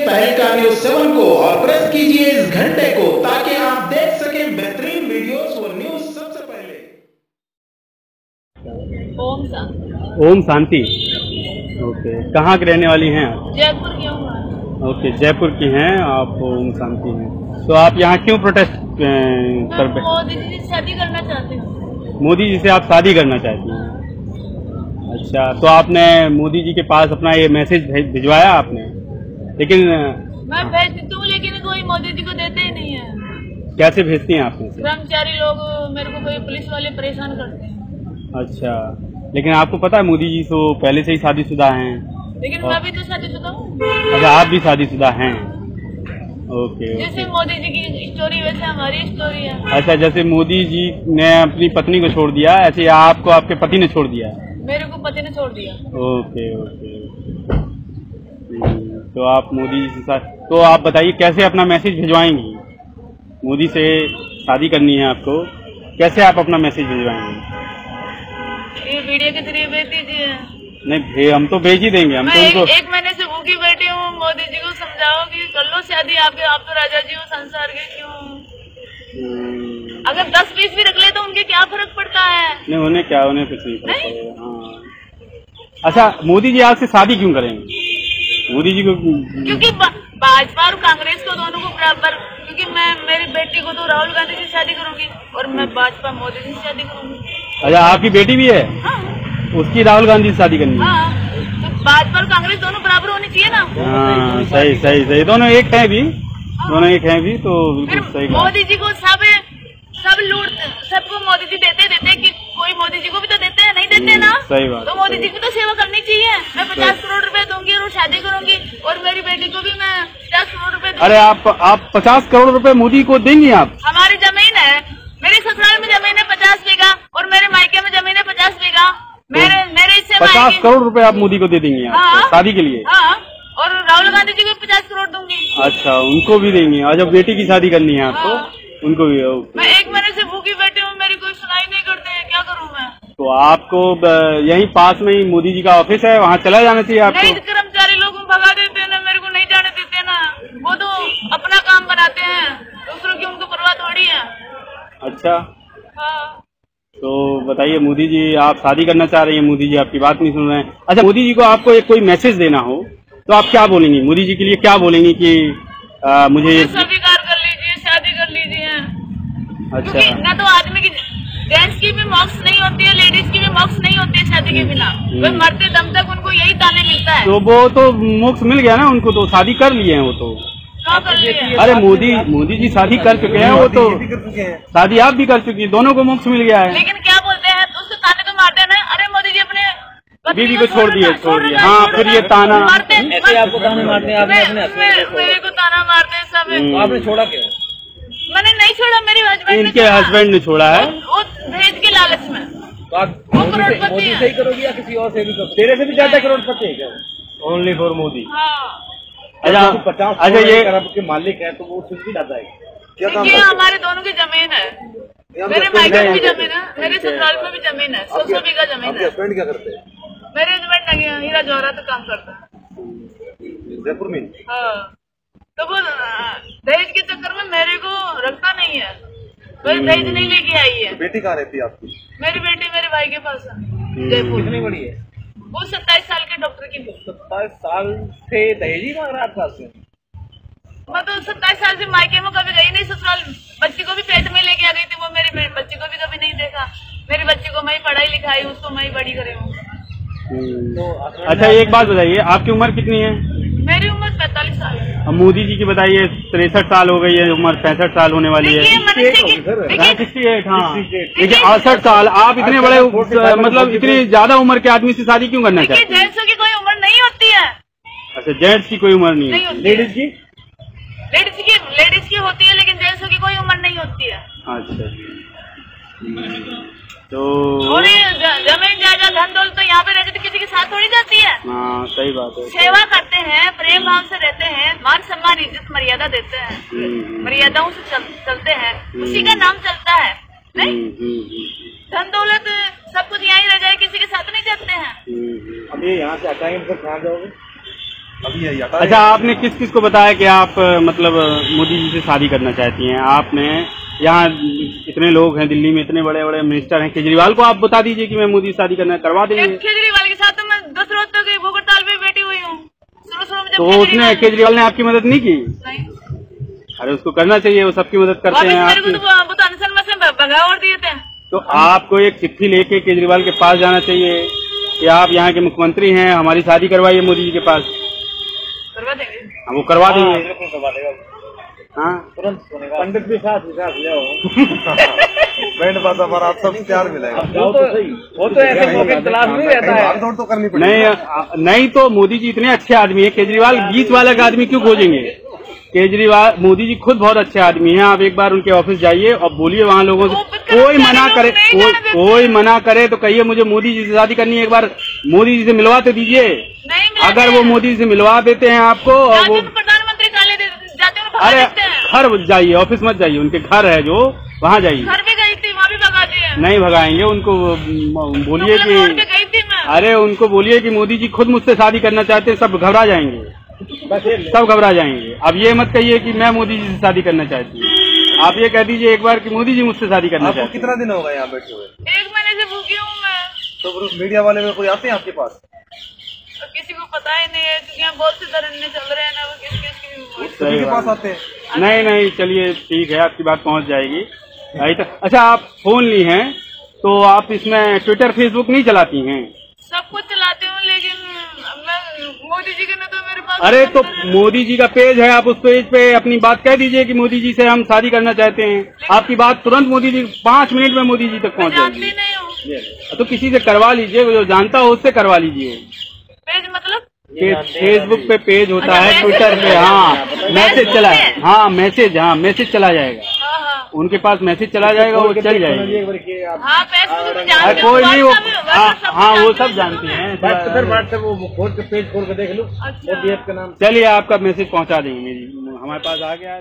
तहलका न्यूज़ 7 को और प्रेस कीजिए इस घंटे को ताकि आप देख सकें बेहतरीन वीडियोस व न्यूज़ सबसे पहले। ओम शांति। ओके, कहाँ की रहने वाली हैं आप? जयपुर की हूँ। ओके, जयपुर की हैं आप। ओम शांति हैं। तो आप यहाँ क्यों प्रोटेस्ट कर? मोदी जी से शादी करना चाहते हैं। मोदी जी से आप शादी करना चाहती हैं? अच्छा, तो आपने मोदी जी के पास अपना ये मैसेज भिजवाया आपने? लेकिन मैं भेजती हूँ लेकिन कोई मोदी जी को देते ही नहीं है। कैसे भेजती हैं आप? कर्मचारी लोग मेरे को कोई पुलिस वाले परेशान करते हैं। अच्छा, लेकिन आपको पता है मोदी जी तो पहले से ही शादीशुदा हैं। लेकिन मैं भी तो शादीशुदा हूँ। अच्छा, आप भी शादीशुदा हैं। ओके, जैसे मोदी जी की स्टोरी वैसे हमारी स्टोरी है। अच्छा, जैसे मोदी जी ने अपनी पत्नी को छोड़ दिया, ऐसे आपको आपके पति ने छोड़ दिया? मेरे को पति ने छोड़ दिया। Okay okay. तो आप मोदी जी के साथ, तो आप बताइए कैसे अपना मैसेज भिजवाएंगी? मोदी से शादी करनी है आपको, कैसे आप अपना मैसेज भिजवाएंगे? ये वीडियो के जरिए भेज दीजिए। नहीं, हम तो भेज ही देंगे। हम तो उनको एक महीने से भूखी बैठी हूँ। मोदी जी को समझाओ कि कर लो शादी, आप तो राजा जी हो संसार के, क्यों? अगर 10-20 भी रख ले तो उनके क्या फर्क पड़ता है? नहीं, उन्हें क्या, उन्हें कुछ नहीं फर्क पड़ेगा। हाँ। अच्छा, मोदी जी आपसे शादी क्यों करेंगे? मोदी जी को क्योंकि भाजपा और कांग्रेस को दोनों को बराबर, क्योंकि मैं मेरी बेटी को तो राहुल गांधी से शादी करूंगी और मैं भाजपा मोदी जी से शादी करूंगी। अच्छा, आपकी बेटी भी है? हाँ। उसकी राहुल गांधी से शादी करनी है? हाँ, तो भाजपा और कांग्रेस दोनों बराबर होनी चाहिए ना। हाँ, सही सही सही, दोनों एक हैं भी। दोनों एक हैं भी, तो बिल्कुल सही। मोदी जी को सब लूट, सबको मोदी जी देते कि कोई मोदी जी को भी तो देते हैं, नहीं देते ना? सही बात। तो मोदी जी की तो सेवा करनी चाहिए। मैं 50 करोड़ रुपए दूंगी और शादी करूंगी और मेरी बेटी को भी मैं 50 करोड़ रुपए दूंगी। अरे आप 50 करोड़ रुपए मोदी को देंगी आप? हमारी जमीन है, मेरे ससुराल में जमीन है 50 बीघा और मेरे मायके में जमीन है 50 बीघा। मेरे इससे 50 करोड़ रुपए आप मोदी को दे देंगी आप? हाँ, शादी के लिए? हाँ, और राहुल गांधी जी को 50 करोड़ दूंगी। अच्छा, उनको भी देंगी? अच्छा, बेटी की शादी करनी है आपको? हाँ। उनको भी? मैं एक महीने से भूखी बैठी हूँ, मेरी कोई सुनाई नहीं करते हैं, क्या करूँ मैं? तो आपको यहीं पास में ही मोदी जी का ऑफिस है, वहाँ चला जाना चाहिए आपको। नहीं, कर्मचारी लोग भगा देते हैं ना, मेरे को नहीं जाने देते ना। वो तो अपना काम बनाते हैं, दूसरों की उनको परवाह थोड़ी है। अच्छा। हाँ। तो बताइए, मोदी जी आप शादी करना चाह रही हैं, मोदी जी आपकी बात नहीं सुन रहे हैं। अच्छा, मोदी जी को आपको एक कोई मैसेज देना हो तो आप क्या बोलेंगी? मोदी जी के लिए क्या बोलेंगी कि मुझे स्वीकार कर लीजिए, शादी कर लीजिए। अच्छा, ना तो आदमी की, जेंट्स की भी मौक्स नहीं होती है, लेडीज की भी मौक्स नहीं होती है शादी के बिना। वो मरते दम तक उनको यही ताने मिलता है। तो वो तो मोक्ष मिल गया ना उनको, तो शादी कर लिए हैं वो तो। अरे मोदी जी शादी कर चुके हैं, वो तो शादी आप भी कर चुकी है, दोनों को मोक्ष मिल गया है। लेकिन क्या बोलते हैं, उसको ताने तो मारते हैं ना। अरे मोदी जी अपने बीवी को छोड़ दिए। हाँ, फिर ये ताना ऐसे आपको ताना मारते हैं, आपने अपने मेरे को ताना मारते हैं सब। आपने छोड़ा क्यों? मैंने नहीं छोड़ा, मेरे हस्बैंड इनके हस्बैंड ने छोड़ा है। वो दहेज के लालच में। तो आप मोदी से ही करोगी या किसी और से भी करोगी? तेरे से भी ज्यादा करोड़पति है क्या? Only for Modi. हाँ। अच्छा, 50 ये अरब के मालिक है तो वो उससे भी ज्यादा है। ये हमारे दोनों की जमीन है, मेरे मायके में भी जमीन है, मेरे ससुराल में भी जमीन है, 100 बीघा जमीन है। हस्बैंड क्या करते हैं? मेरे हस्बैंड हीरा जवाहरात काम करता है जयपुर में। हाँ। तो वो दहेज के चक्कर में मेरे को रखता नहीं है, कोई दहेज नहीं लेके आई है। बेटी कहाँ रहती है आपकी? मेरी बेटी मेरे भाई के पास है, जयपुर। कितनी बड़ी है वो? 27 साल के डॉक्टर की। 27 साल से दहेज ही मांग रहा था आपसे? मैं तो 27 साल से मायके में कभी गई नहीं, ससुराल बच्ची को भी पेट में लेके आ गई थी। वो मेरी बच्ची को भी कभी नहीं देखा। मेरी बच्ची को मैं ही पढ़ाई लिखाई, उसको मैं ही बड़ी करे हूँ। अच्छा, एक बात बताइए, आपकी उम्र कितनी है? मेरी उम्र 45 साल है। अब मोदी जी की बताइए 63 साल हो गई है, उम्र 65 साल होने वाली है। 68। हाँ, देखिए 68 साल। आप इतने बड़े मतलब इतनी ज्यादा उम्र के आदमी से शादी क्यों करना चाहते हैं? जेंट्स की कोई उम्र नहीं होती है। अच्छा, जेंट्स की कोई उम्र नहीं है? लेडीज की होती है, लेकिन जेंट्स की कोई उम्र नहीं होती है। अच्छा, तो जमीन जायदाद धन दौलत तो यहाँ पे रहती तो किसी के साथ थोड़ी जाती है। हाँ, सही बात है। सेवा करते हैं, प्रेम भाव से रहते हैं, मान सम्मान इज्जत मर्यादा देते हैं, मर्यादाओं से चलते हैं, उसी का नाम चलता है। नहीं, धन दौलत सब कुछ यहीं रह जाए, किसी के साथ नहीं जाते हैं। अब ये यहाँ से हटाएंगे तो कहाँ जाओगे? अभी यही आता अच्छा, आपने किस किस को बताया कि आप मतलब मोदी जी से शादी करना चाहती हैं? आपने यहाँ इतने लोग हैं दिल्ली में, इतने बड़े बड़े मिनिस्टर हैं, केजरीवाल को आप बता दीजिए कि मैं मोदी से शादी करना करवा देंगे। केजरीवाल के साथ तो मैं 10 रोज तक भूख हड़ताल पे बैठी हुई हूँ। तो उसने केजरीवाल ने आपकी मदद नहीं की? नहीं। अरे उसको करना चाहिए, वो सबकी मदद करते हैं आपकी। भगा और दिए थे। तो आपको एक चिट्ठी लेके केजरीवाल के पास जाना चाहिए कि आप यहाँ के मुख्यमंत्री हैं, हमारी शादी करवाइए मोदी जी के पास। करवा देंगे। हाँ, वो करवा देंगे। करवा देगा। हाँ, तुरंत पंडित भी साथ जाओ। बैंड बाजा बारात सब प्यार मिलेगा। वो तो ऐसे मौके तलाश नहीं रहता है, भागदौड़ तो करनी पड़ेगी। नहीं तो मोदी जी इतने अच्छे आदमी है, केजरीवाल बीच वाला का आदमी क्यों खोजेंगे? केजरीवाल मोदी जी खुद बहुत अच्छे आदमी हैं। आप एक बार उनके ऑफिस जाइए और बोलिए वहाँ लोगों से, कोई मना करे तो कहिए मुझे मोदी जी से शादी करनी है, एक बार मोदी जी से मिलवा तो दीजिए। अगर वो मोदी जी से मिलवा देते हैं आपको, और वो प्रधानमंत्री अरे घर जाइए, ऑफिस मत जाइए, उनके घर है जो, वहाँ जाइए। घर भी गई थी, वहाँ भी भगा दिए। नहीं भगाएंगे, उनको बोलिए कि अरे उनको बोलिए कि मोदी जी खुद मुझसे शादी करना चाहते हैं, सब घबरा जाएंगे, सब घबरा जाएंगे। अब ये मत कहिए कि मैं मोदी जी से शादी करना चाहती हूँ, आप ये कह दीजिए एक बार कि मोदी जी मुझसे शादी करना चाहते हैं। कितना दिन होगा यहाँ बैठे हुए? 1 महीने से भूखी हूँ मैं। तो मीडिया वाले में कोई आते हैं आपके पास? किसी को पता ही नहीं है, क्योंकि यहाँ बहुत से धरने चल रहे हैं ना, वो किसके पास आते हैं। नहीं चलिए ठीक है, आपकी बात पहुँच जाएगी। अच्छा, आप फोन ली हैं तो आप इसमें ट्विटर फेसबुक नहीं चलाती हैं? सब कुछ चलाती हूँ, लेकिन मैं मोदी जी के न तो मेरे पास। अरे तो मोदी जी का पेज है, आप उस पेज पे अपनी बात कह दीजिए कि मोदी जी से हम शादी करना चाहते हैं। आपकी बात तुरंत मोदी जी 5 मिनट में मोदी जी तक पहुँच जाएगी। तो किसी से करवा लीजिए, जो जानता हो उससे करवा लीजिए। पेज मतलब फेसबुक पे पेज होता है, ट्विटर पे हाँ मैसेज चला, हाँ मैसेज चला जाएगा, उनके पास मैसेज चला जाएगा, वो चल जाएगा। कोई नहीं, वो हाँ वो सब जानते हैं। व्हाट्सएप वो खोल के पेज खोल के देख लो, चलिए आपका मैसेज पहुंचा देंगे, मेरी हमारे पास आ गया।